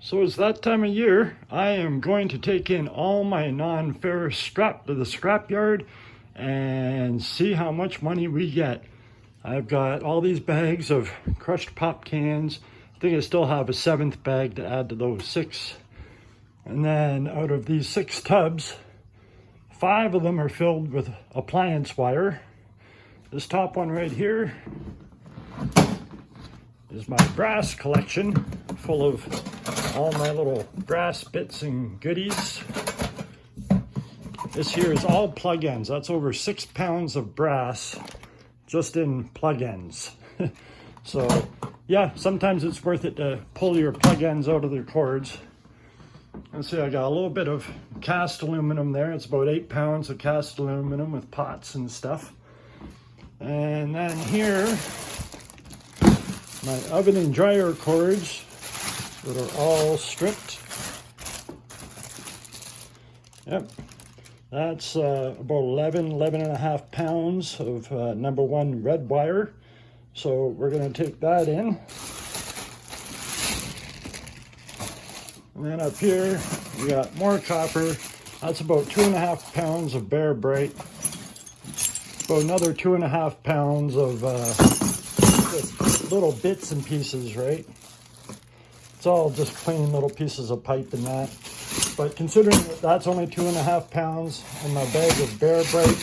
So it's that time of year. I am going to take in all my non-ferrous scrap to the scrapyard and see how much money we get. I've got all these bags of crushed pop cans. I think I still have a 7th bag to add to those 6. And then out of these 6 tubs, 5 of them are filled with appliance wire. This top one right here is my brass collection, full of all my little brass bits and goodies. This here is all plug-ins. That's over 6 pounds of brass just in plug-ins. So yeah, sometimes it's worth it to pull your plug-ins out of their cords. Let's see, I got a little bit of cast aluminum there. It's about 8 pounds of cast aluminum with pots and stuff. And then here, my oven and dryer cords that are all stripped. Yep, that's about 11 and a half pounds of number 1 red wire. So we're going to take that in. And then up here, we got more copper. That's about 2.5 pounds of bare bright. About another 2.5 pounds of little bits and pieces, right? It's all just plain little pieces of pipe and that. But considering that that's only 2.5 pounds, and my bag of bare bright,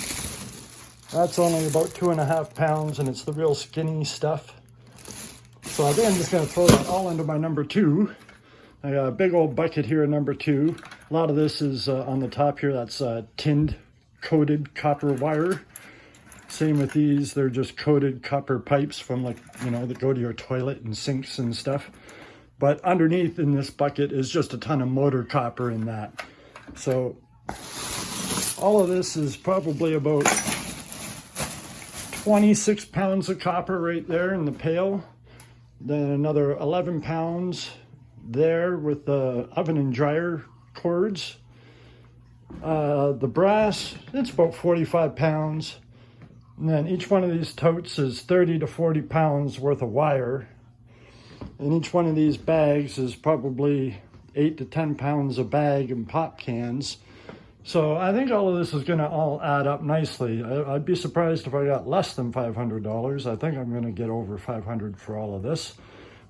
that's only about 2.5 pounds, and it's the real skinny stuff. So I think I'm just going to throw that all into my number 2. I got a big old bucket here, number 2. A lot of this is on the top here. That's tinned, coated copper wire. Same with these. They're just coated copper pipes from, like, you know, that go to your toilet and sinks and stuff. But underneath in this bucket is just a ton of motor copper in that. So all of this is probably about 26 pounds of copper right there in the pail. Then another 11 pounds there with the oven and dryer cords. The brass, it's about 45 pounds. And then each one of these totes is 30 to 40 pounds worth of wire. And each one of these bags is probably 8 to 10 pounds a bag in pop cans. So I think all of this is going to all add up nicely. I'd be surprised if I got less than $500. I think I'm going to get over $500 for all of this.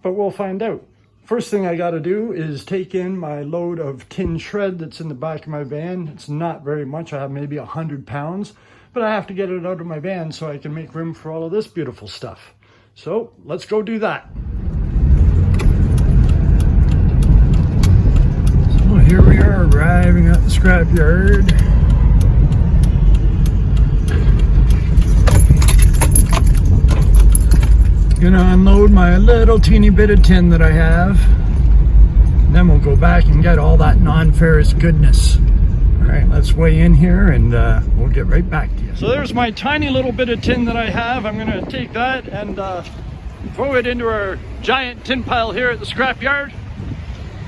But we'll find out. First thing I got to do is take in my load of tin shred that's in the back of my van. It's not very much. I have maybe 100 pounds. But I have to get it out of my van so I can make room for all of this beautiful stuff. So let's go do that. So here we are arriving at the scrapyard. Gonna unload my little teeny bit of tin that I have. Then we'll go back and get all that non-ferrous goodness. All right, let's weigh in here and we'll get right back to you. So there's my tiny little bit of tin that I have. I'm going to take that and throw it into our giant tin pile here at the scrapyard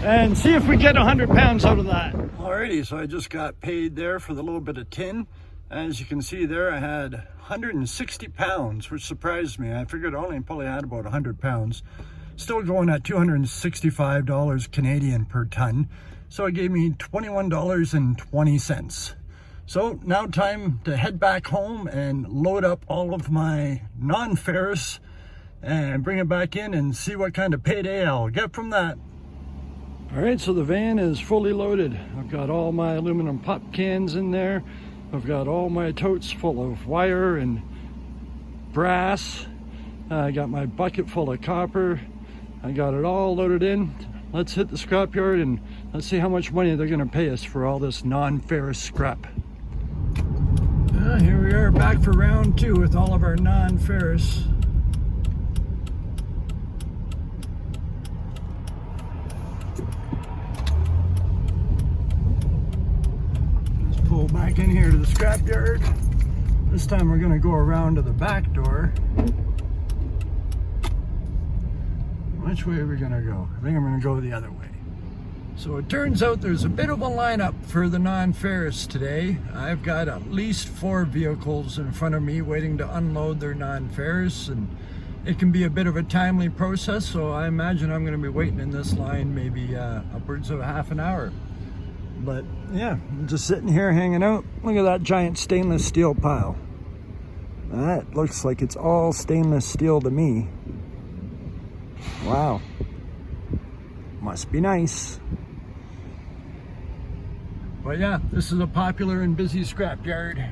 and see if we get 100 pounds out of that. Alrighty, so I just got paid there for the little bit of tin. As you can see there, I had 160 pounds, which surprised me. I figured I only probably had about 100 pounds. Still going at $265 Canadian per ton. So it gave me $21.20. So now time to head back home and load up all of my non-ferrous and bring it back in and see what kind of payday I'll get from that. All right, so the van is fully loaded. I've got all my aluminum pop cans in there. I've got all my totes full of wire and brass. I got my bucket full of copper. I got it all loaded in. Let's hit the scrapyard and let's see how much money they're going to pay us for all this non-ferrous scrap. Here we are back for round 2 with all of our non-ferrous. Let's pull back in here to the scrapyard. This time we're going to go around to the back door. Which way are we going to go? I think I'm going to go the other way. So it turns out there's a bit of a lineup for the non-ferrous today. I've got at least 4 vehicles in front of me waiting to unload their non-ferrous, and it can be a bit of a timely process, so I imagine I'm going to be waiting in this line maybe upwards of half an hour. But yeah, I'm just sitting here hanging out. Look at that giant stainless steel pile. That looks like it's all stainless steel to me. Wow. Must be nice. But yeah, this is a popular and busy scrapyard.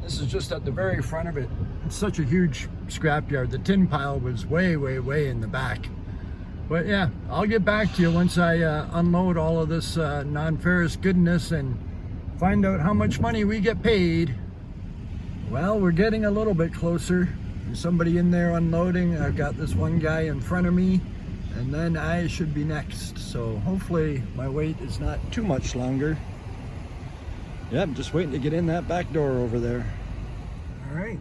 This is just at the very front of it. It's such a huge scrapyard. The tin pile was way, way, way in the back. But yeah, I'll get back to you once I unload all of this non-ferrous goodness and find out how much money we get paid. Well, we're getting a little bit closer. There's somebody in there unloading. I've got this one guy in front of me, and then I should be next. So hopefully my wait is not too much longer. Yeah, I'm just waiting to get in that back door over there. All right,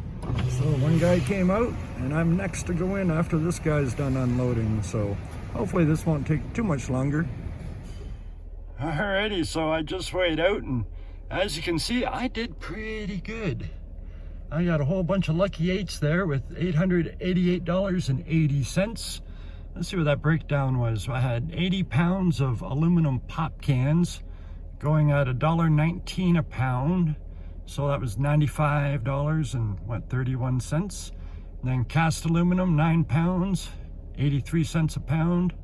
so one guy came out, and I'm next to go in after this guy's done unloading. So hopefully this won't take too much longer. Alrighty, so I just weighed out, and as you can see, I did pretty good. I got a whole bunch of lucky eights there with $888.80. Let's see what that breakdown was. I had 80 pounds of aluminum pop cans going at $1.19 a pound. So that was $95.31. Then cast aluminum, 9 pounds, 83 cents a pound,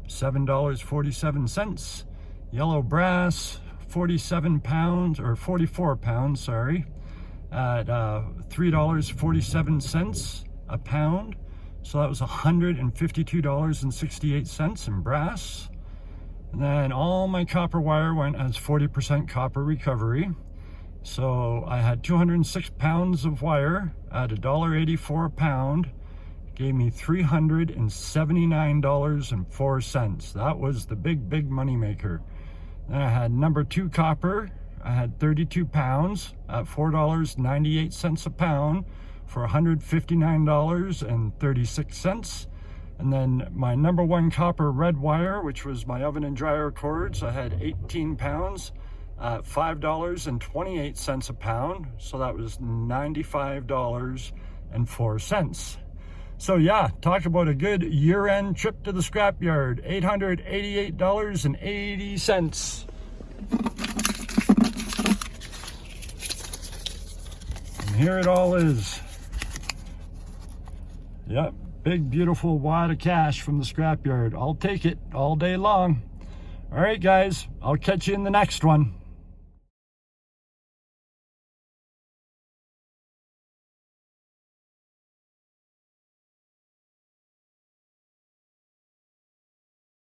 $7.47. Yellow brass, 47 pounds, or 44 pounds, sorry, at $3.47 a pound. So that was $152.68 in brass. And then all my copper wire went as 40% copper recovery. So I had 206 pounds of wire at $1.84 a pound. Gave me $379.04. That was the big money maker. Then I had number 2 copper. I had 32 pounds at $4.98 a pound for $159.36. And then my number 1 copper red wire, which was my oven and dryer cords, I had 18 pounds at $5.28 a pound. So that was $95.04. So yeah, talk about a good year-end trip to the scrapyard. $888.80. And here it all is. Yep, big beautiful wad of cash from the scrapyard. I'll take it all day long. All right, guys, I'll catch you in the next one.